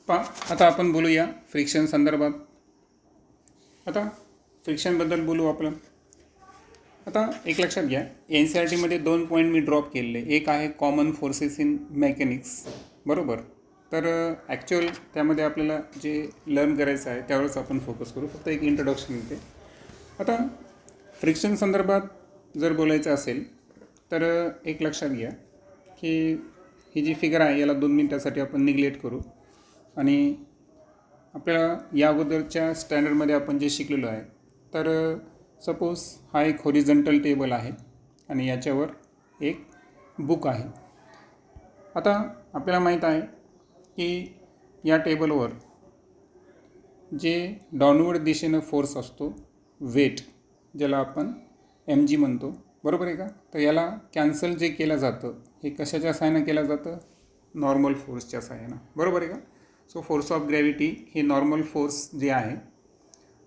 आता आपण बोलूया फ्रिक्शन संदर्भात. आता फ्रिक्शनबद्दल बोलू आपण. आता एक लक्षात घ्या, NCERTमध्ये 2 पॉईंट मी ड्रॉप केलेले. एक आहे कॉमन फोर्सेस इन मेकॅनिक्स, बरोबर. तर ॲक्च्युअल त्यामध्ये आपल्याला जे लर्न करायचं आहे त्यावरच आपण फोकस करू. फक्त एक इंट्रोडक्शन येते. आता फ्रिक्शन संदर्भात जर बोलायचं असेल तर एक लक्षात घ्या की ही जी फिगर आहे याला 2 मिनिटासाठी आपण निग्लेक्ट करू. आणि आपल्याला या अगोदरच्या स्टँडर्डमध्ये आपण जे शिकलेलो आहे, तर सपोज हा एक हॉरिझॉन्टल टेबल आहे आणि याच्यावर एक बुक आहे. आता आपल्याला माहीत आहे की या टेबलवर जे डाऊनवर्ड दिशेनं फोर्स असतो, वेट, ज्याला आपण mg म्हणतो, बरोबर आहे का. तर याला कॅन्सल जे केलं जातं हे कशाच्या सहाय्यानं केलं जातं? नॉर्मल फोर्सच्या सहाय्यानं, बरोबर आहे का. सो फोर्स ऑफ ग्रॅव्हिटी हे नॉर्मल फोर्स जे आहे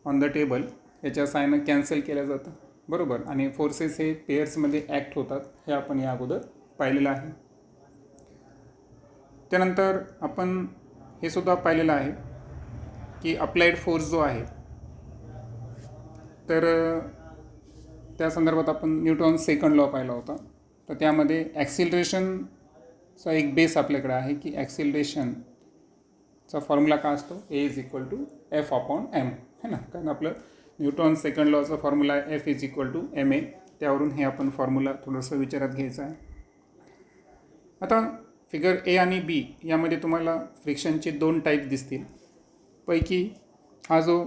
ऑन द टेबल याच्या सहाय्यानं कॅन्सल केलं जातं, बरोबर. आणि फोर्सेस हे पेअर्समध्ये ॲक्ट होतात, हे आपण या अगोदर पाहिलेलं आहे. त्यानंतर आपण हे सुद्धा पाहिलेलं आहे की अप्लाइड फोर्स जो आहे, तर त्या संदर्भात आपण न्यूटन सेकंड लॉ पाहिला होता. तर त्यामध्ये ॲक्सिलरेशनचा एक बेस आपल्याकडे आहे की ॲक्सिलरेशनचा फॉर्म्युला काय असतो? A=F/m, है ना. कारण आपलं न्यूटन सेकंड लॉचा फॉर्म्युला आहे F=ma. त्यावरून हे आपण फॉर्म्युला थोडंसं विचारात घ्यायचं आहे. आता फिगर A आणि B यामध्ये तुम्हाला फ्रिक्शनचे 2 टाईप दिसतील. पैकी हा जो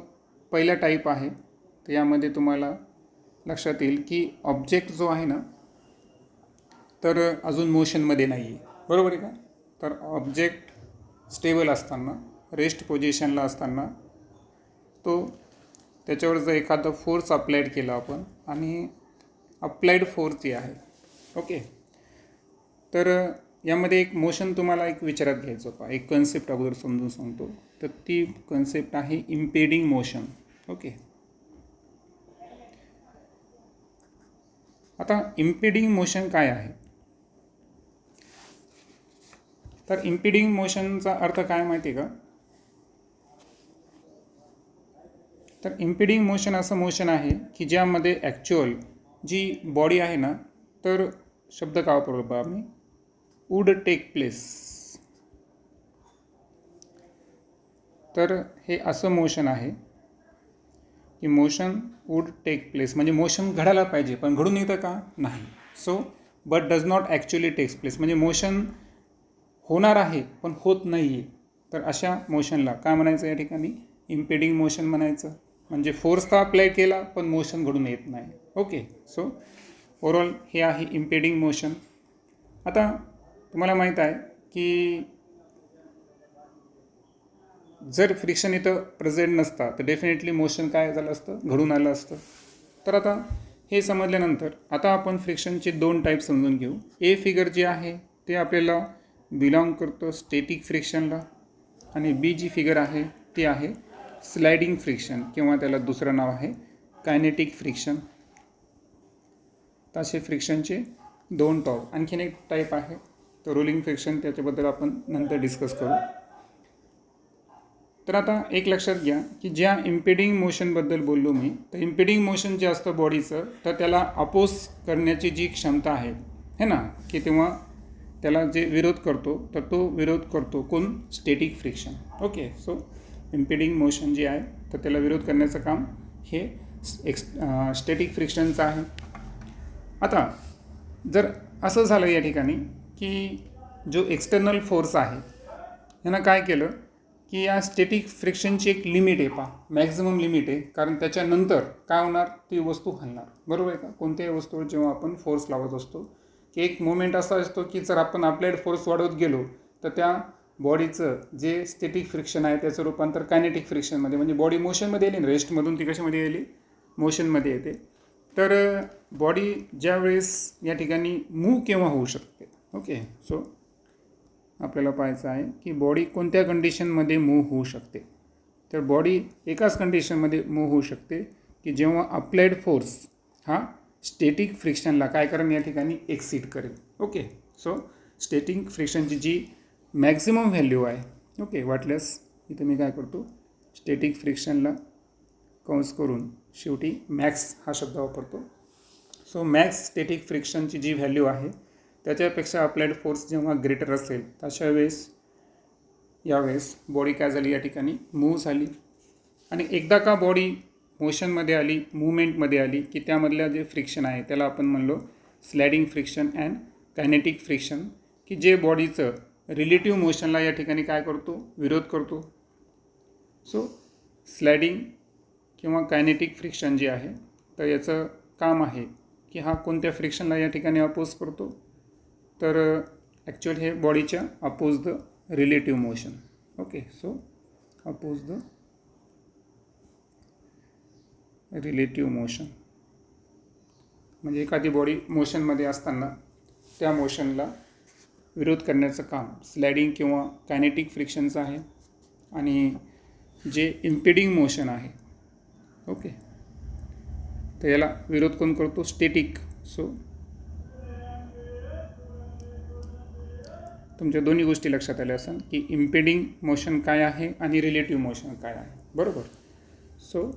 पहिला टाईप आहे तर यामध्ये तुम्हाला लक्षात येईल की ऑब्जेक्ट जो आहे ना, तर अजून मोशनमध्ये नाही आहे, बरोबर आहे का. तर ऑब्जेक्ट स्टेबल असताना, रेस्ट पोझिशनला असताना, तो त्याच्यावर जर एखादा फोर्स अप्लाइड केला आपण, आणि अप्लाइड फोर्स जी आहे, ओके, तर यामध्ये एक मोशन तुम्हाला एक विचारात घ्यायचं होता. एक कन्सेप्ट अगोदर समजून सांगतो. तर ती कन्सेप्ट आहे इम्पेडिंग मोशन, ओके. आता इम्पेडिंग मोशन काय आहे? तर इम्पेडिंग मोशनचा अर्थ काय माहिती आहे का? तर इम्पेडिंग मोशन असं मोशन आहे की ज्यामध्ये ॲक्च्युअल जी बॉडी आहे ना, तर शब्द काय वापरलो बा आम्ही? Would take place. तर हे असं मोशन आहे की मोशन वूड टेक प्लेस, म्हणजे मोशन घडायला पाहिजे पण घडून येतं का? नाही. So but does not actually takes place, म्हणजे मोशन होणार आहे पण होत नाही आहे. तर अशा मोशनला काय म्हणायचं? या ठिकाणी इम्पेडिंग मोशन म्हणायचं. म्हणजे फोर्स तर अप्लाय केला पण मोशन घडून येत नाही, ओके. सो ओव्हरऑल हे आहे इम्पेडिंग मोशन. आता तुम्हाला माहीत आहे की जर फ्रिक्शन इथं प्रेझेंट नसता तर डेफिनेटली मोशन काय झालं असतं? घडून आलं असतं. तर आता हे समजल्यानंतर आता आपण फ्रिक्शनचे 2 टाईप समजून घेऊ. ए फिगर जे आहे ते आपल्याला बिलॉंग करतं स्टॅटिक फ्रिक्शनला, आणि बी जी फिगर आहे ती आहे स्लायडिंग फ्रिक्शन, किंवा त्याला दुसरं नाव आहे कायनेटिक फ्रिक्शन. तसे फ्रिक्शनचे 2 टाईप. आणखीन एक टाईप आहे तर रोलिंग फ्रिक्शन, त्याच्याबद्दल आपण नंतर डिस्कस करू. तर आता एक लक्षात घ्या की ज्या इम्पेडिंग मोशनबद्दल बोललो मी, तर इम्पेडिंग मोशन जे असतं बॉडीचं, तर त्याला अपोज करण्याची जी क्षमता आहे, है ना, की तेव्हा त्याला जे विरोध करतो तर तो विरोध करतो कोण? Static friction, okay. So impeding motion जे आहे तर त्याला विरोध करण्याचं काम हे स्टॅटिक फ्रिक्शनचं आहे. आता जर असं झालं या ठिकाणी की जो एक्सटर्नल फोर्स आहे यानं काय केलं की या स्टॅटिक फ्रिक्शनची एक लिमिट आहे, मॅक्झिमम लिमिट आहे. कारण त्याच्यानंतर काय होणार? ती वस्तू हलणार, बरोबर आहे का. कोणत्याही वस्तूवर जेव्हा आपण फोर्स लावत असतो की एक मोमेंट असा असतो की जर आपण अप्लाइड फोर्स वाढवत गेलो तर त्या बॉडीचं जे स्टॅटिक फ्रिक्शन आहे त्याचं रूपांतर कायनेटिक फ्रिक्शनमध्ये, म्हणजे बॉडी मोशनमध्ये येते ना, रेस्टमधून ती कशामध्ये येते? मोशनमध्ये येते. तर बॉडी ज्या वेळेस या ठिकाणी मूव्ह केव्हा होऊ शकते, ओके. सो आपल्याला पाहायचं आहे की बॉडी कोणत्या कंडिशनमध्ये मूव्ह होऊ शकते. तर बॉडी एकाच कंडिशनमध्ये मूव्ह होऊ शकते की जेव्हा अप्लाइड फोर्स हा स्टॅटिक फ्रिक्शनला काय करेल? या ठिकाणी एक्सीड करेल, ओके. सो स्टॅटिक फ्रिक्शनची जी मॅक्झिमम व्हॅल्यू आहे, ओके, वाटल्यास इथं मी काय करतो, स्टॅटिक फ्रिक्शनला कंस करून शेवटी मॅक्स हा शब्द वापरतो. सो मॅक्स स्टॅटिक फ्रिक्शनची जी व्हॅल्यू आहे त्याच्यापेक्षा अप्लाइड फोर्स जेव्हा ग्रेटर असेल अशा वेळेस यावेळेस बॉडी काय झाली, या ठिकाणी मूव्ह झाली. आणि एकदा का बॉडी मोशनमध्ये आली, मूवमेंटमध्ये आली, की त्यामधल्या जे फ्रिक्शन आहे त्याला आपण म्हणलो sliding friction and kinetic friction, की जे बॉडीचं रिलेटिव्ह मोशनला या ठिकाणी काय करतो, विरोध करतो. सो स्लायडिंग किंवा कायनेटिक फ्रिक्शन जे आहे तर याचं काम आहे की हा कोणत्या फ्रिक्शनला या ठिकाणी अपोज करतो, तर ॲक्च्युअल हे बॉडीच्या oppose the relative motion. Okay, so oppose the relative motion म्हणजे एखादी बॉडी मोशनमध्ये असताना त्या मोशनला विरोध करण्याचं काम स्लायडिंग किंवा कायनेटिक फ्रिक्शनचं आहे. आणि जे इम्पेडिंग मोशन आहे, ओके, तर याला विरोध कोण करतो, स्टॅटिक. सो तुमच्या दोन्ही गोष्टी लक्षात आल्या असेल की इम्पेडिंग मोशन काय आहे आणि रिलेटिव्ह मोशन काय आहे, बरोबर. सो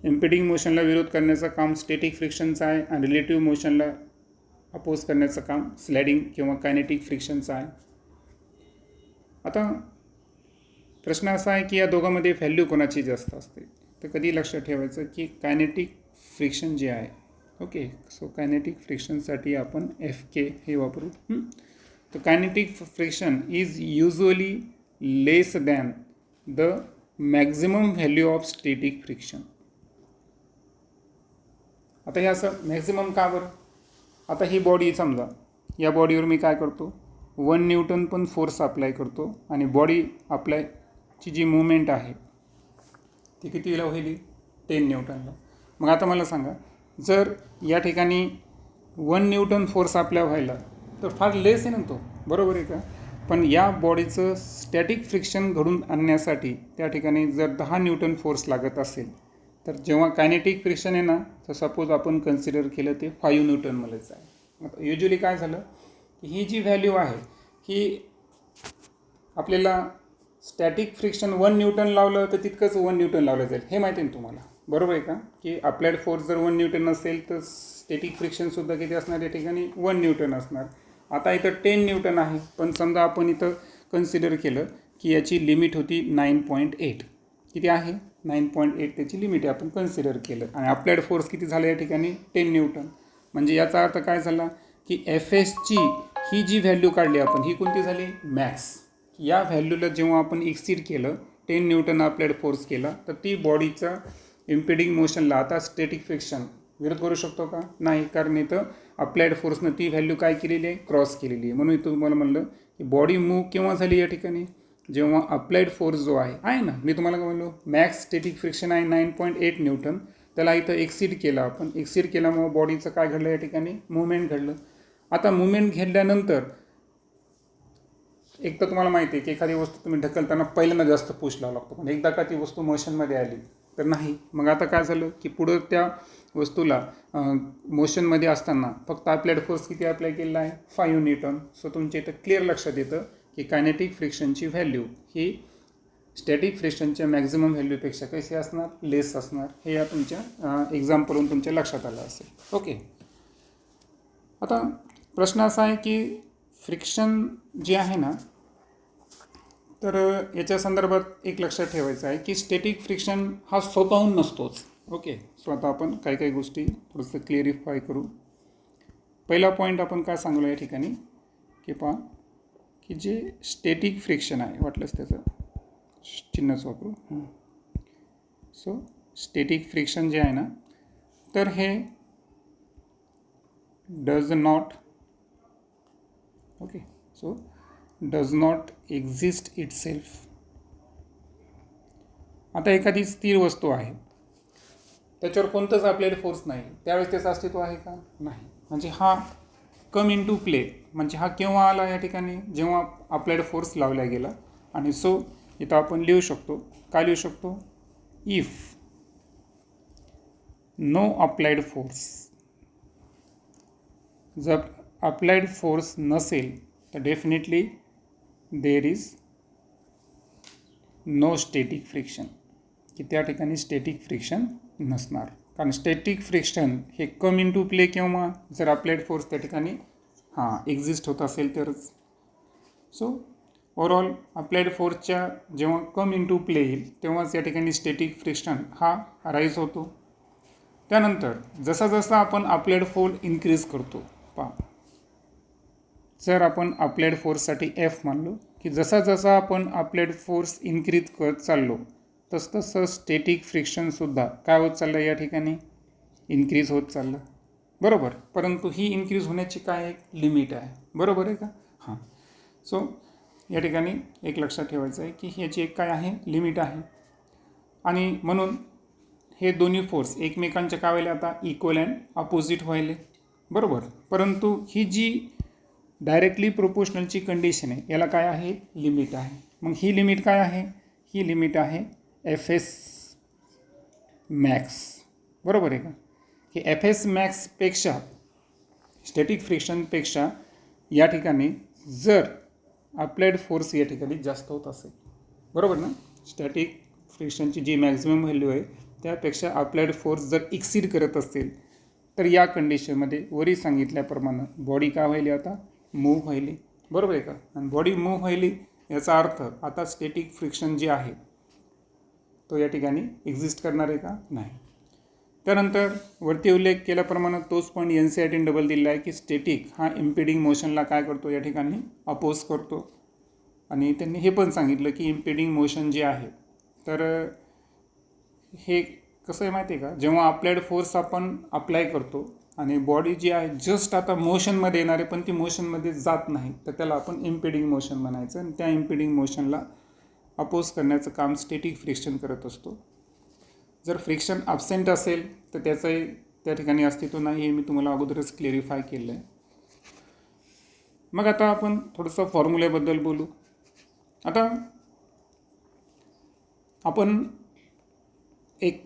इम्पेडिंग मोशनला विरोध करण्याचं काम स्टॅटिक फ्रिक्शनचं आहे आणि रिलेटिव्ह मोशनला अपोज करण्याचं काम स्लायडिंग किंवा कायनेटिक फ्रिक्शनचं आहे. आता प्रश्न असा आहे की या दोघांमध्ये व्हॅल्यू कोणाची जास्त असते, तर कधी लक्षात ठेवायचं की कायनेटिक फ्रिक्शन जे आहे, ओके, सो कायनेटिक फ्रिक्शनसाठी आपण FK हे वापरू. तर kinetic friction is usually less than the maximum value of static friction. आता हे असं मॅक्झिमम का बरं, आता ही बॉडी समजा, या बॉडीवर मी काय करतो, 1 न्यूटन पण फोर्स अप्लाय करतो आणि बॉडी अप्लायची जी मुवमेंट आहे ती कितीला होईल, 10 न्यूटनला. मग आता मला सांगा, जर या ठिकाणी 1 न्यूटन फोर्स अप्लाय व्हायला तर फार लेस आहे ना तो, बरोबर आहे का. पण या बॉडीचं स्टॅटिक फ्रिक्शन घडून आणण्यासाठी त्या ठिकाणी जर 10 न्यूटन फोर्स लागत असेल, तर जेव्हा कायनेटिक फ्रिक्शन आहे ना, तर सपोज आपण कन्सिडर केलं ते 5 न्यूटनमध्येच आहे. आता युजली काय झालं की ही जी व्हॅल्यू आहे ही आपल्याला स्टॅटिक फ्रिक्शन 1 न्यूटन लावलं तर तितकंच 1 न्यूटन लावलं जाईल, हे माहिती आहे ना तुम्हाला, बरोबर आहे का. की अप्लाइड फोर्स जर 1 न्यूटन असेल तर स्टॅटिक फ्रिक्शनसुद्धा किती असणार, या ठिकाणी 1 न्यूटन असणार. आता इथं 10 न्यूटन आहे, पण समजा आपण इथं कन्सिडर केलं की याची लिमिट होती 9.8, किती आहे 9.8 त्याची लिमिट आहे, आपण कन्सिडर केलं. आणि अप्लाइड फोर्स किती झालं या ठिकाणी 10 न्यूटन. म्हणजे याचा अर्थ काय झाला की FSची ही जी व्हॅल्यू काढली आपण, ही कोणती झाली, मॅक्स. या व्हॅल्यूला जेव्हा आपण एक्सीड केलं, 10 न्यूटन अप्लाइड फोर्स केला, तर ती बॉडीचा इम्पेडिंग मोशनला आता स्टॅटिक फ्रिक्शन विरोध करू शकतो का, नाही, कारण इथं अप्लाइड फोर्सनं ती व्हॅल्यू काय केलेली आहे, क्रॉस केलेली आहे. म्हणून इथं तुम्हाला म्हणलं की बॉडी मूव्ह केव्हा झाली या ठिकाणी, जेव्हा अप्लाइड फोर्स जो आहे ना, मी तुम्हाला काय म्हणलो, मॅक्स स्टॅटिक फ्रिक्शन आहे 9.8 न्यूटन, त्याला इथं एक्सीड केलं आपण. एक्सीड केल्यामुळे बॉडीचं काय घडलं, या ठिकाणी मुवमेंट घडलं. आता मुवमेंट घडल्यानंतर एक तर तुम्हाला माहिती आहे की एखादी वस्तू तुम्ही ढकलताना पहिल्यांदा जास्त पुश लावा लागतो, पण एकदा का ती वस्तू मोशनमध्ये आली तर नाही. मग आता काय झालं की पुढं त्या वस्तूला मोशनमध्ये असताना फक्त अप्लाइड फोर्स किती अप्लाय केलेला आहे, 5 न्यूटन. सो तुमच्या इथं क्लिअर लक्षात येतं की कायनेटिक फ्रिक्शनची व्हॅल्यू ही स्टॅटिक फ्रिक्शनच्या मॅक्झिमम व्हॅल्यूपेक्षा कशी असणार, लेस असणार. हे या तुमच्या एक्झाम्पलवरून तुमच्या लक्षात आलं असेल. ओके, आता प्रश्न असा आहे की फ्रिक्शन जे आहे ना, तर याच्या संदर्भात एक लक्षात ठेवायचं आहे की स्टॅटिक फ्रिक्शन हा स्वतःहून नसतोच. ओके, सो आता आपण काही काही गोष्टी थोडंसं क्लिअरिफाय करू. पहिला पॉईंट आपण काय सांगलो या ठिकाणी की पहा की जे स्टॅटिक फ्रिक्शन आहे, वाटलंच त्याचं चिन्हच वापरू. सो स्टॅटिक फ्रिक्शन जे आहे ना, तर हे does not, okay, so does not exist itself. आता एखादी स्थिर वस्तू आहे, त्याच्यावर कोणतंच अप्लाइड फोर्स नाही, त्यावेळेस त्याचं अस्तित्व आहे का, नाही. म्हणजे हा कम इन टू प्ले, म्हणजे हा केव्हा आला या ठिकाणी, जेव्हा अप्लाइड फोर्स लावला गेला. आणि सो इथं आपण लिहू शकतो, काय लिहू शकतो, इफ नो अप्लाइड फोर्स, जर अप्लाइड फोर्स नसेल तर definitely there is no static friction, की त्या ठिकाणी स्टॅटिक फ्रिक्शन नसणार. कारण स्टॅटिक फ्रिक्शन हे कम इन टू प्ले केव्हा, जर अप्लाइड फोर्स त्या ठिकाणी एक्झिस्ट होत असेल तरच. सो ओव्हरऑल अप्लाइड फोर्सच्या जेव्हा कम इन टू प्ले येईल तेव्हाच या ठिकाणी स्टॅटिक फ्रिक्शन हा राईज होतो. त्यानंतर जसा जसा आपण अप्लाइड फोर्स इन्क्रीज करतो, जर आपण अप्लाइड फोर्ससाठी एफ मानलो, की जसा जसा आपण अप्लाइड फोर्स इन्क्रीज करत चाललो तसं स्टॅटिक फ्रिक्शनसुद्धा काय होत चाललं, या ठिकाणी इन्क्रीज होत चाललं. बरोबर. परंतु ही इन्क्रीज होण्याची काय एक लिमिट आहे. बरोबर आहे का? सो या ठिकाणी एक लक्षात ठेवायचं आहे की ह्याची एक काय आहे, लिमिट आहे. आणि म्हणून हे दोन्ही फोर्स एकमेकांच्या काय व्हायले आता इक्वल अँड अपोजिट व्हायले. बरोबर. परंतु ही जी डायरेक्टली प्रोपोर्शनलची कंडिशन आहे याला काय आहे, लिमिट आहे. मग ही लिमिट काय आहे, ही लिमिट आहे Fs मॅक्स. बरोबर आहे का? की Fs मॅक्सपेक्षा स्टॅटिक फ्रिक्शनपेक्षा या ठिकाणी जर अप्लाइड फोर्स या ठिकाणी जास्त होत असेल, बरोबर ना, स्टॅटिक फ्रिक्शनची जी मॅक्झिमम व्हॅल्यू आहे त्यापेक्षा अप्लाइड फोर्स जर एक्सीड करत असेल तर या कंडिशनमध्ये वरी सांगितल्याप्रमाणे बॉडी काय व्हायली, आता मूव्ह व्हायली. बरोबर आहे का? आणि बॉडी मूव्ह व्हायली याचा अर्थ आता स्टॅटिक फ्रिक्शन जे आहे तो या ठिकाणी एक्झिस्ट करणार आहे का, नाही. त्यानंतर वरती उल्लेख केल्याप्रमाणे तोच पण NCERT डबल दिलेला आहे की स्टॅटिक हा इम्पेडिंग मोशनला काय करतो, या ठिकाणी अपोज करतो. आणि त्यांनी हे पण सांगितलं की इम्पेडिंग मोशन जे आहे तर हे कसं आहे माहिती आहे का, जेव्हा अप्लाइड फोर्स आपण अप्लाय करतो आणि बॉडी जी आहे जस्ट आता मोशनमध्ये येणार आहे पण ती मोशनमध्ये जात नाही, तर त्याला आपण इम्पेडिंग मोशन म्हणायचं. आणि त्या इम्पेडिंग मोशनला अपोज करण्याचं काम स्टॅटिक फ्रिक्शन करत असतो. जर फ्रिक्शन ॲब्सेंट असेल तर त्याचंही त्या ठिकाणी अस्तित्व नाही, हे मी तुम्हाला अगोदरच क्लेरिफाय केलं आहे. मग आता आपण थोडंसं फॉर्म्युल्याबद्दल बोलू. आता आपण एक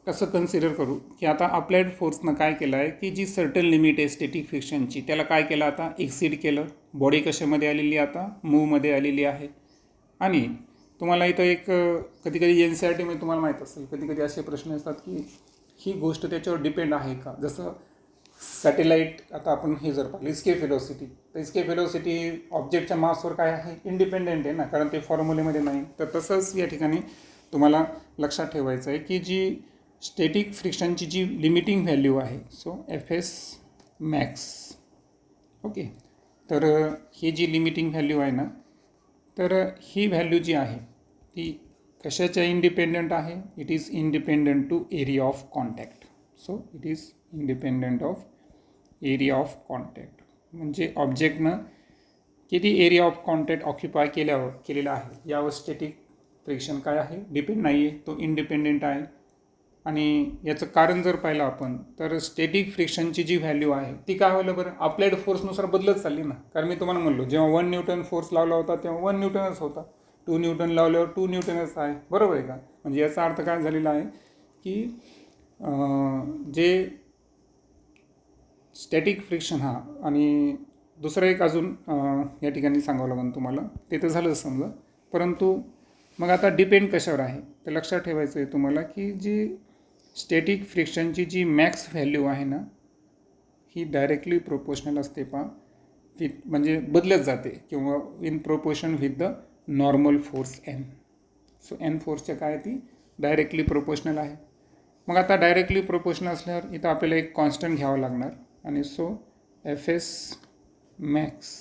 कसं कन्सिडर करू की आता अप्लाइड फोर्सनं काय केलं आहे की जी सर्टन लिमिट आहे स्टॅटिक फ्रिक्शनची त्याला काय केलं, आता एक्सीड केलं. बॉडी कशामध्ये आलेली, आता मूवमध्ये आलेली आहे. आणि तुम्हाला इथं एक कधी कधी NCERTमध्ये तुम्हाला माहीत असेल कधी कधी असे प्रश्न असतात की ही गोष्ट त्याच्यावर डिपेंड आहे का. जसं सॅटेलाईट, आता आपण हे जर पाहिलं इस्केप व्हेलॉसिटी, तर इस्केप व्हेलॉसिटी ऑब्जेक्टच्या मासवर काय आहे, इंडिपेंडेंट आहे ना, कारण ते फॉर्म्युलेमध्ये नाही. तर तसंच या ठिकाणी तुम्हाला लक्षात ठेवायचं आहे की जी स्टॅटिक फ्रिक्शनची जी लिमिटिंग व्हॅल्यू आहे, सो Fs मॅक्स. ओके. तर ही जी लिमिटिंग व्हॅल्यू आहे ना, तर ही व्हॅल्यू जी आहे ती कशाच्या इंडिपेंडंट आहे, it is independent to area of contact. So it is independent of area of contact. म्हणजे ऑब्जेक्टनं किती एरिया ऑफ कॉन्टॅक्ट ऑक्युपाय केलेला आहे यावर स्टॅटिक फ्रिक्शन काय आहे, डिपेंड नाही आहे, तो इंडिपेंडेंट आहे. आणि याचं कारण जर पाहिलं आपण तर स्टॅटिक फ्रिक्शनची जी व्हॅल्यू आहे ती काय व्हायला बरं, अप्लाइड फोर्सनुसार बदलत चालली ना. कारण मी तुम्हाला म्हणलो जेव्हा 1 न्यूटन फोर्स लावला होता तेव्हा 1 न्यूटनच होता, 2 न्यूटन लावल्यावर 2 न्यूटनच आहे. बरोबर आहे का? म्हणजे याचा अर्थ काय झालेला आहे की जे स्टॅटिक फ्रिक्शन आणि दुसरं एक अजून या ठिकाणी सांगावं लागेल तुम्हाला, ते तर झालं समजा. परंतु मग आता डिपेंड कशावर आहे, तर लक्षात ठेवायचं आहे तुम्हाला की जी स्टॅटिक फ्रिक्शनची जी मॅक्स व्हॅल्यू आहे ना ही डायरेक्टली प्रोपोर्शनल असते म्हणजे बदलत जाते किंवा in proportion with the normal force N. So N फोर्सच्या काय ती डायरेक्टली प्रोपोर्शनल आहे. मग आता डायरेक्टली प्रोपोर्शनल असल्यावर इथं आपल्याला एक कॉन्स्टंट घ्यावं लागणार. आणि सो Fs मॅक्स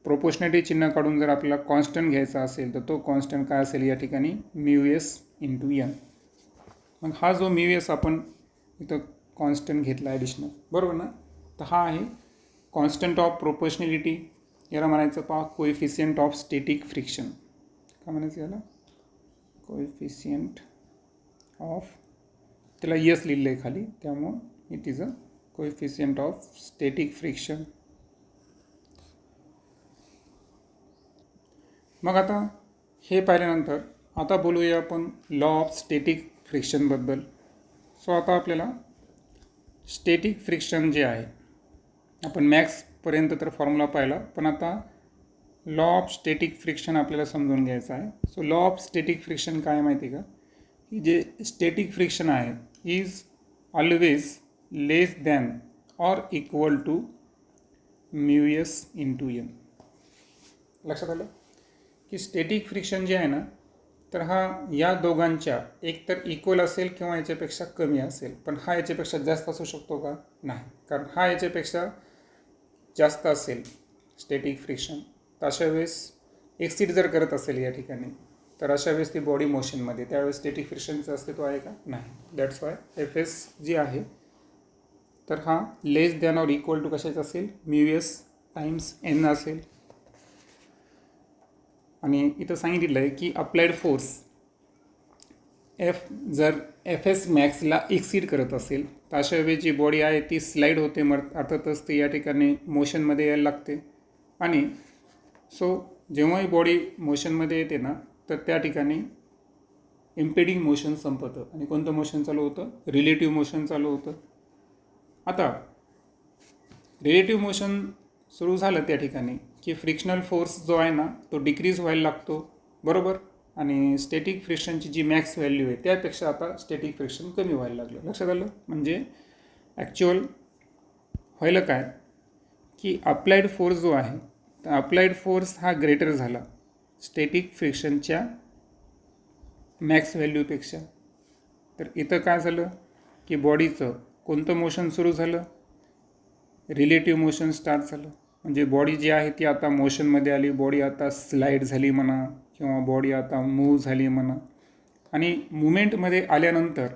प्रोपोर्शनॅलिटी चिन्ह काढून जर आपल्याला कॉन्स्टंट घ्यायचा असेल तर तो कॉन्स्टंट काय असेल या ठिकाणी, μs × N. मग हा जो μs आपण इथं कॉन्स्टंट घेतला ॲडिशनल, बरोबर ना, तर हा आहे कॉन्स्टंट ऑफ प्रोपोर्शनॅलिटी. याला म्हणायचं कोएफिशियंट ऑफ स्टॅटिक फ्रिक्शन. काय म्हणायचं याला, कोएफिशियंट ऑफ, त्याला यस लिहिलं आहे खाली त्यामुळं it is a coefficient of static friction. मग आता हे पाहिल्यानंतर आता बोलूया आपण लॉ ऑफ स्टॅटिक फ्रिक्शनबद्दल. सो आता आपल्याला स्टॅटिक फ्रिक्शन जे आहे आपण मॅक्सपर्यंत तर फॉर्म्युला पाहिला, पण आता लॉ ऑफ स्टॅटिक फ्रिक्शन आपल्याला समजून घ्यायचं आहे. So law of static friction काय माहिती आहे का, की जे स्टॅटिक फ्रिक्शन आहे is always less than or equal to mu S into N. लक्षात आलं की स्टॅटिक फ्रिक्शन जे आहे ना, तर हा या दोघांच्या एकतर इक्वल असेल किंवा याच्यापेक्षा कमी असेल, पण हा याच्यापेक्षा जास्त असू शकतो का, नाही. कारण हा याच्यापेक्षा जास्त असेल स्टॅटिक फ्रिक्शन, तर अशा वेळेस एक्सिड जर करत असेल या ठिकाणी, तर अशा वेळेस ती बॉडी मोशनमध्ये, त्यावेळेस स्टॅटिक फ्रिक्शनचं अस्तित्व आहे का, नाही. That's why F S G आहे तर हा less than or equal to कशाचं असेल, म्यू एस टाइम्स एन असेल. आणि इथं सांगितलेलं आहे की अप्लाइड फोर्स एफ जर एफ एस मॅक्सला एक्सीड करत असेल, तर अशा वेळी जी बॉडी आहे ती स्लाईड होते, अर्थातच ती या ठिकाणी मोशनमध्ये यायला लागते. आणि सो जेव्हाही बॉडी मोशनमध्ये येते ना, तर त्या ठिकाणी इम्पेडिंग मोशन संपतं आणि कोणतं मोशन चालू होतं, रिलेटिव्ह मोशन चालू होतं. आता रिलेटिव्ह मोशन सुरू झालं त्या ठिकाणी की फ्रिक्शनल फोर्स जो आहे ना तो डिक्रीज व्हायला लागतो, बरोबर. आणि स्टॅटिक फ्रिक्शनची जी मॅक्स व्हॅल्यू आहे त्यापेक्षा आता स्टॅटिक फ्रिक्शन कमी व्हायला लागलं. लक्षात आलं. म्हणजे ॲक्च्युअल व्हायला काय की अप्लाइड फोर्स जो आहे, तर अप्लाइड फोर्स हा ग्रेटर झाला स्टॅटिक फ्रिक्शनच्या मॅक्स व्हॅल्यूपेक्षा. तर इथं काय झालं की बॉडीचं कोणतं मोशन सुरू झालं, रिलेटिव्ह मोशन स्टार्ट झालं. म्हणजे बॉडी जी आहे ती आता मोशनमध्ये आली, बॉडी आता स्लाईड झाली म्हणा किंवा बॉडी आता मूव्ह झाली म्हणा. आणि मुवमेंटमध्ये आल्यानंतर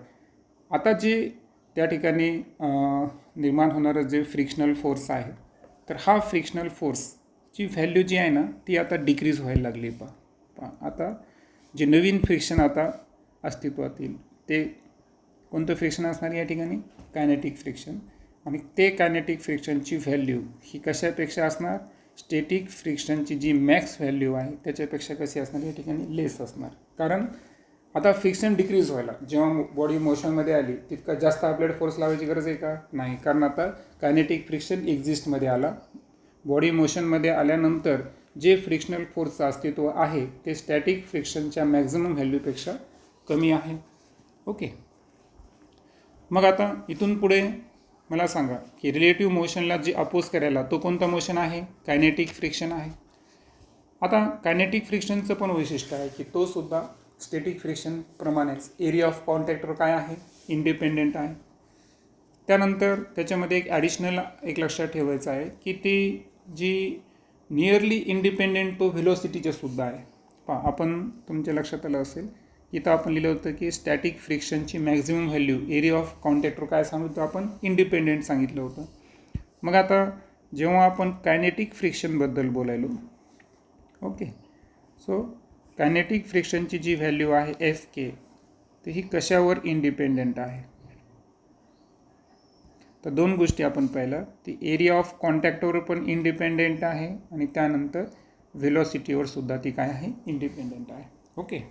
आता जे त्या ठिकाणी निर्माण होणारं जे फ्रिक्शनल फोर्स आहे, तर हा फ्रिक्शनल फोर्सची व्हॅल्यू जी आहे ना ती आता डिक्रीज व्हायला लागली. आता जे नवीन फ्रिक्शन आता अस्तित्वात येईल ते कोणतं फ्रिक्शन असणार या ठिकाणी, कायनेटिक फ्रिक्शन. आणि ते कायनेटिक फ्रिक्शनची व्हॅल्यू ही कशापेक्षा असणार, स्टॅटिक फ्रिक्शनची जी मॅक्स व्हॅल्यू आहे त्याच्यापेक्षा कशी असणार या ठिकाणी, लेस असणार. कारण आता फ्रिक्शन डिक्रीज व्हायला, जेव्हा बॉडी मोशनमध्ये आली तितका जास्त आपल्याला फोर्स लावायची गरज आहे का, नाही. कारण आता कायनेटिक फ्रिक्शन एक्झिस्टमध्ये आला. बॉडी मोशनमध्ये आल्यानंतर जे फ्रिक्शनल फोर्सचं अस्तित्व आहे ते स्टॅटिक फ्रिक्शनच्या मॅक्झिमम व्हॅल्यूपेक्षा कमी आहे. ओके. मग आता इथून पुढे मला सांगा की रिलेटिव्ह मोशनला जे अपोज करायला तो कोणता मोशन आहे, कायनेटिक फ्रिक्शन आहे. आता कायनेटिक फ्रिक्शनचं पण वैशिष्ट्य आहे की तो सुद्धा स्टॅटिक फ्रिक्शनप्रमाणेच एरिया ऑफ कॉन्टॅक्टवर काय आहे, इंडिपेंडेंट आहे. त्यानंतर त्याच्यामध्ये एक ॲडिशनल एक लक्षात ठेवायचं आहे की ती जी नियरली इंडिपेंडेंट तो व्हेलॉसिटीचे सुद्धा आहे. आपण तुमच्या लक्षात आलं असेल इथं आपण लिहिलं होतं की स्टॅटिक फ्रिक्शनची मॅक्झिमम व्हॅल्यू एरिया ऑफ कॉन्टॅक्टवर काय सांगितलं आपण, इंडिपेंडेंट सांगितलं होतं. मग आता जेव्हा आपण कायनेटिक फ्रिक्शनबद्दल बोलायलो, ओके, सो कायनेटिक फ्रिक्शनची जी व्हॅल्यू आहे एफ के, तर ही कशावर इंडिपेंडेंट आहे. तर दोन गोष्टी आपण पाहिलं, ती एरिया ऑफ कॉन्टॅक्टवर पण इंडिपेंडेंट आहे आणि त्यानंतर व्हेलॉसिटीवर सुद्धा ती काय आहे, इंडिपेंडेंट आहे. ओके.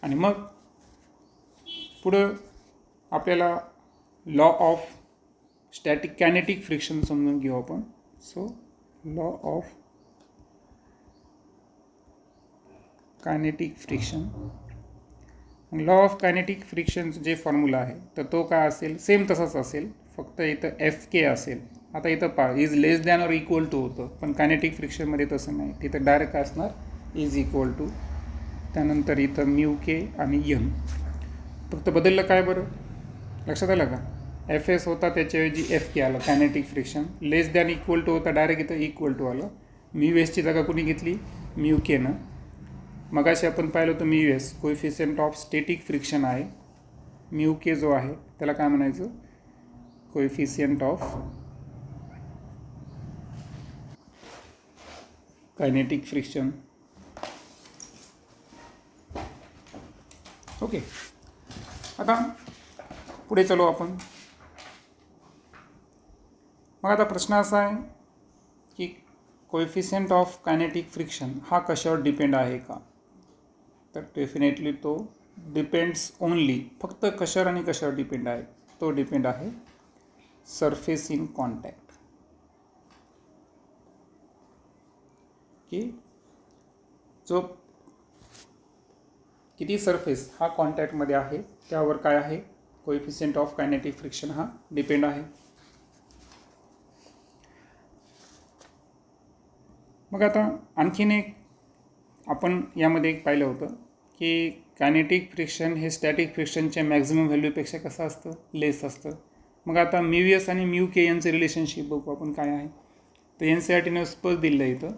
आणि मग पुढं आपल्याला लॉ ऑफ कायनेटिक फ्रिक्शन समजून घेऊ आपण. So law of kinetic friction. Law of kinetic फ्रिक्शनचं जे फॉर्म्युला आहे तर तो काय असेल, सेम तसाच असेल, फक्त इथं एफ के असेल. आता इथं is less than or equal to होतं, पण कायनेटिक फ्रिक्शनमध्ये तसं नाही. तिथं डायरेक्ट काय असणार, इज इक्वल टू, त्यानंतर इथं म्यू के आणि यम. फक्त बदललं काय बरं, लक्षात आलं का. एफ एस होता त्याच्याऐवजी एफ के आलं kinetic friction. Less than equal to होता, डायरेक्ट इथं इक्वल टू आलं. म्यू एसची जागा कोणी घेतली, म्यू केनं. मगाशी आपण पाहिलं होतं mu S coefficient of static friction आहे. म्यू के जो आहे त्याला काय म्हणायचं, coefficient of kinetic friction. Okay. आता पुढे चलो आपण. मग आता प्रश्न असा आहे की कोएफिशियंट ऑफ कायनेटिक फ्रिक्शन हा कशावर डिपेंड आहे का, तर डेफिनेटली तो डिपेंड्स ओनली, फक्त कशावर आणि कशावर डिपेंड आहे, तो डिपेंड आहे सरफेस इन कॉन्टॅक्ट. की जो किती सरफेस हा कॉन्टॅक्टमध्ये आहे त्यावर काय आहे, कोएफिशियंट ऑफ कायनेटिक फ्रिक्शन हा डिपेंड आहे. मग आता आणखीन एक आपण यामध्ये एक पाहिलं होतं की कायनेटिक फ्रिक्शन हे स्टॅटिक फ्रिक्शनच्या मॅक्झिमम व्हॅल्यूपेक्षा कसं असतं, लेस असतं. मग आता म्यू एस आणि म्यू के यांचं रिलेशनशिप बघू आपण काय आहे. तर एन सी आर टीनं स्पष्ट दिलं आहे इथं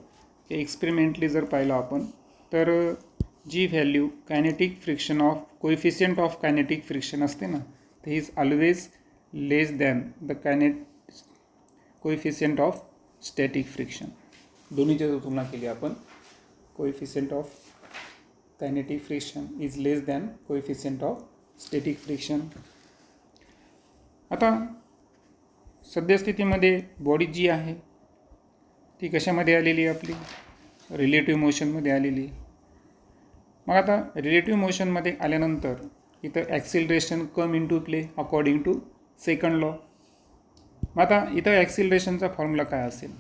की एक्सपेरिमेंटली जर पाहिलं आपण तर जी value kinetic friction of coefficient of kinetic friction असते ना, ते is always less than the coefficient of static friction. दोन्हीची जर तुलना केली आपण, coefficient of kinetic friction is less than coefficient of static friction. आता सद्यस्थितीमध्ये बॉडी जी आहे ती कशामध्ये आलेली आहे, आपली रिलेटिव्ह मोशनमध्ये आलेली आहे. मग आता रिलेटिव्ह मोशनमध्ये आल्यानंतर इथं acceleration come into play according to second law. मग आता इथं ॲक्सिलरेशनचा फॉर्म्युला काय असेल,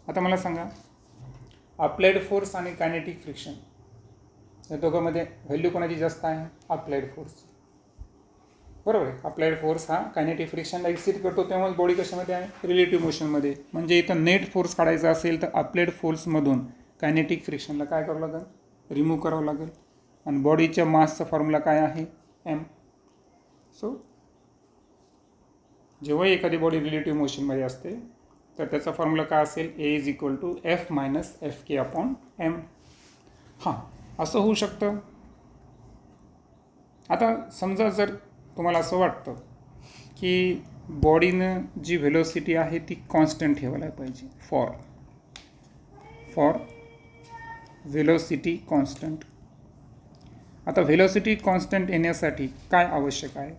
आता मला सांगा. अप्लाइड फोर्स आणि कायनेटिक फ्रिक्शन या दोघांमध्ये व्हॅल्यू कोणाची जास्त आहे, अप्लाइड फोर्स. बरोबर आहे. अप्लाइड फोर्स हा कायनेटिक फ्रिक्शनला एक्सिट करतो, तेव्हा बॉडी कशामध्ये आहे, रिलेटिव्ह मोशनमध्ये. म्हणजे इथं नेट फोर्स काढायचा असेल तर अप्लाइड फोर्समधून कायनेटिक फ्रिक्शनला काय करावं लागेल, रिमूव्ह करावं लागेल. आणि बॉडीच्या मासचा फॉर्म्युला काय आहे, एम. सो जेव्हा एखादी बॉडी रिलेटिव्ह मोशनमध्ये असते तर त्याचा फॉर्म्युला काय असेल, A is equal to F minus F K upon M. हां, असं होऊ शकतं. आता समजा जर तुम्हाला असं वाटतं की बॉडीनं जी व्हेलोसिटी आहे ती कॉन्स्टंट ठेवायला पाहिजे, फॉर व्हेलोसिटी कॉन्स्टंट. आता व्हेलोसिटी कॉन्स्टंट येण्यासाठी काय आवश्यक आहे,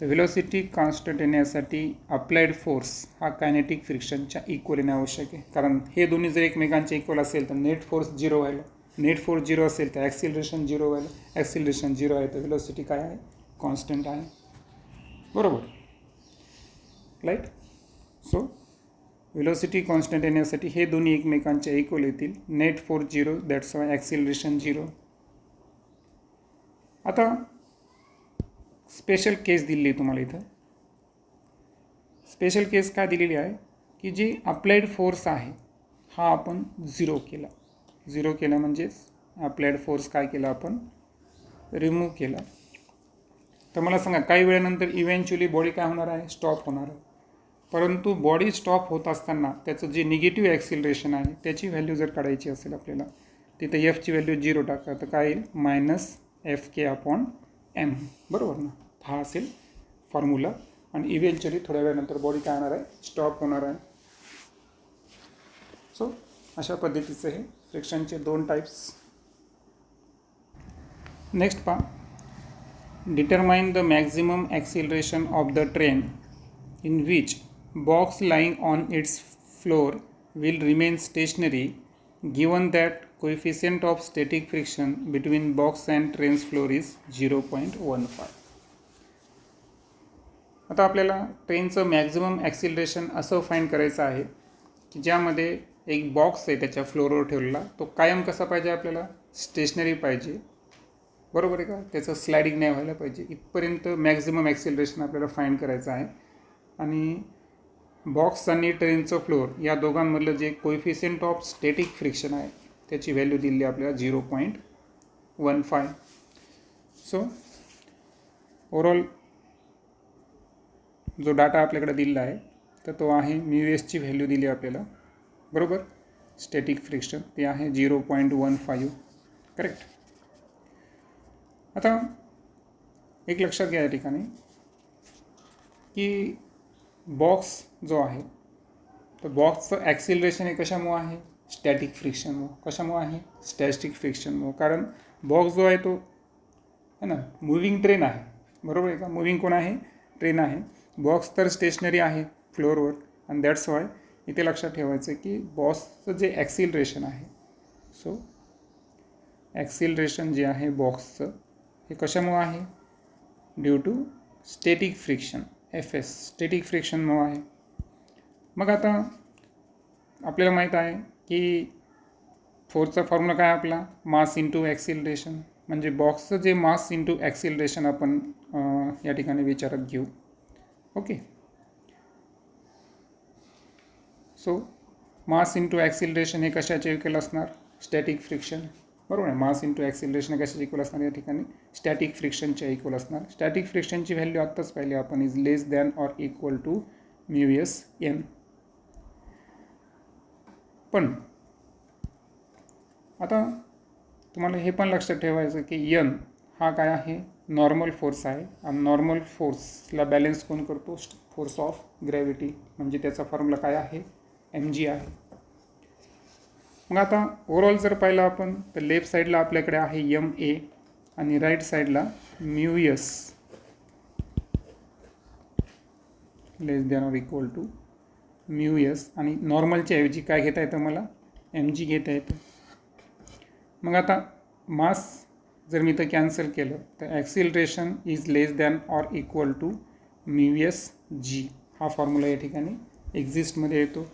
तर व्हेलोसिटी कॉन्स्टंट येण्यासाठी अप्लाइड फोर्स हा कायनेटिक फ्रिक्शनच्या इक्वल येणे आवश्यक आहे. कारण हे दोन्ही जर एकमेकांच्या इक्वल असेल तर नेट फोर्स झिरो व्हायला, नेट फोर्स झिरो असेल तर ॲक्सिलरेशन झिरो व्हायला, ॲक्सिलरेशन झिरो आहे तर व्हेलोसिटी काय आहे, कॉन्स्टंट आहे. बरोबर, राईट. सो व्हेलोसिटी कॉन्स्टंट येण्यासाठी हे दोन्ही एकमेकांच्या इक्वल येतील. Net force zero, that's why acceleration zero. आता स्पेशल केस दिलेली आहे तुम्हाला इथं. स्पेशल केस काय दिलेली आहे की जी अप्लाइड फोर्स आहे हा आपण झिरो केला. झिरो केला म्हणजेच अप्लाइड फोर्स काय केला, आपण रिमूव्ह केला. तर मला सांगा, काही वेळानंतर इव्हेंच्युअली बॉडी काय होणार आहे, स्टॉप होणार आहे. परंतु बॉडी स्टॉप होत असताना त्याचं जे निगेटिव्ह ॲक्सिलरेशन आहे त्याची व्हॅल्यू जर काढायची असेल आपल्याला, तिथं एफची व्हॅल्यू झिरो टाका तर काय येईल, minus F K upon M. बरोबर ना, हा असेल फॉर्म्युला. आणि इव्हेंच्युअली थोड्या वेळानंतर बॉडी काय होणार आहे, स्टॉप होणार आहे. सो अशा पद्धतीचं हे फ्रिक्शनचे दोन टाईप्स. नेक्स्ट पहा, determine the maximum acceleration of the train in which box lying on its floor will remain stationary given that coefficient of static friction between box and train's floor is 0.15. आता आपल्याला ट्रेनचं maximum acceleration असं find करायचं आहे की ज्यामध्ये एक box आहे त्याच्या फ्लोअरवर ठेवलेला, तो कायम कसा पाहिजे, आपल्याला स्टेशनरी पाहिजे. बरोबर आहे का, त्याचं स्लायडिंग नाही व्हायला पाहिजे. इथपर्यंत मॅक्झिमम ॲक्सिलरेशन आपल्याला फाइंड करायचं आहे. आणि बॉक्स आणि ट्रेनचं फ्लोअर या दोघांमधलं जे कोएफिशियंट ऑफ स्टॅटिक फ्रिक्शन आहे त्याची व्हॅल्यू दिली आपल्याला 0.15. सो ओव्हरऑल जो डाटा आपल्याकडे दिलेला आहे तर तो आहे म्यू एसची व्हॅल्यू दिली आपल्याला. बरोबर, स्टॅटिक फ्रिक्शन ते आहे 0.15. करेक्ट. आता एक लक्षात घ्या या ठिकाणी की बॉक्स जो आहे तर बॉक्सचं ॲक्सिलरेशन हे कशामुळं आहे, स्टॅटिक फ्रिक्शनमुळं. कशामुळं आहे, स्टॅटिक फ्रिक्शनमुळं. कारण बॉक्स जो आहे तो है ना मूव्हिंग ट्रेन आहे. बरोबर आहे का, मूव्हिंग कोण आहे, ट्रेन आहे. बॉक्स तर स्टेशनरी आहे फ्लोअरवर. आणि दॅट्स वाय इथे लक्षात ठेवायचं की बॉक्सचं जे ॲक्सिलरेशन आहे, सो ॲक्सिलरेशन जे आहे बॉक्सचं हे कशामुळं आहे, due to static friction, F S, static फ्रिक्शनमुळं आहे. मग आता आपल्याला माहीत आहे की फोर्सचा फॉर्म्युला काय आपला, मास इंटू ॲक्सिलरेशन, म्हणजे बॉक्सचं जे मास इंटू ॲक्सिलरेशन आपण या ठिकाणी विचारात घेऊ. Okay, so mass into acceleration हे कशाचे इक्वल असणार, स्टॅटिक फ्रिक्शन. बरोबर आहे, मास इंटू ॲक्सिलरेशन कशाचे इक्वल असणार या ठिकाणी, स्टॅटिक फ्रिक्शनच्या इक्वल असणार. स्टॅटिक फ्रिक्शनची व्हॅल्यू आत्ताच पाहिली आपण, is less than or equal to mu S N. पण आता तुम्हाला हे पण लक्षात ठेवायचं की एन हा काय आहे, नॉर्मल फोर्स आहे, आणि नॉर्मल फोर्सला बॅलेन्स कोण करतो, फोर्स ऑफ ग्रॅव्हिटी, म्हणजे त्याचा फॉर्म्युला काय आहे, एम जी आहे. मग आता ओव्हरऑल जर पाहिलं आपण तर लेफ्ट साईडला आपल्याकडे आहे एम ए आणि राईट साईडला mu s less than or equal to mu s, आणि नॉर्मलच्या ऐवजी काय घेता येतं मला, एम जी घेता येतं. मग आता मास जर मी तर कॅन्सल केलं तर acceleration is less than or equal to mu s g, हा फॉर्म्युला या ठिकाणी एक्झिस्टमध्ये येतो.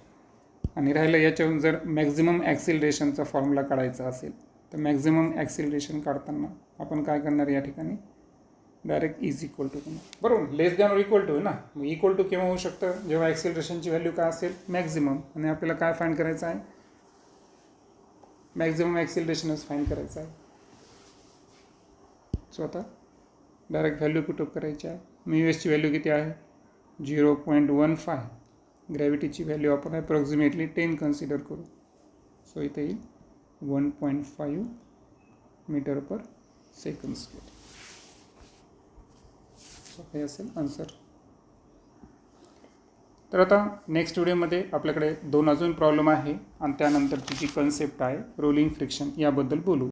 आणि राहिलं याच्यावरून जर मॅक्झिमम ॲक्सिलरेशनचा फॉर्म्युला काढायचा असेल तर मॅक्झिमम ॲक्सिलरेशन काढताना आपण काय करणार या ठिकाणी, डायरेक्ट इज इक्वल टू करणार. बरोबर, लेस दॅन ऑर इक्वल टू आहे ना, मग इक्वल टू केव्हा होऊ शकतं, जेव्हा ॲक्सिलरेशनची व्हॅल्यू काय असेल, मॅक्झिमम, आणि आपल्याला काय फाईंड करायचं आहे, मॅक्झिमम ॲक्सिलरेशनच फाईंड करायचं आहे. सो आता डायरेक्ट व्हॅल्यू पुटअप करायची आहे. म्यू एसची व्हॅल्यू किती आहे, 0.15. ग्रॅव्हिटीची व्हॅल्यू आपण अप्रॉक्सिमेटली 10 कन्सिडर करू. सो इथे येईल 1.5 मीटर पर सेकंड स्क्वेअर. सो हे असेल आन्सर. तर आता नेक्स्ट व्हिडिओमध्ये आपल्याकडे 2 अजून प्रॉब्लेम आहे, आणि त्यानंतरची जी कन्सेप्ट आहे रोलिंग फ्रिक्शन याबद्दल बोलू.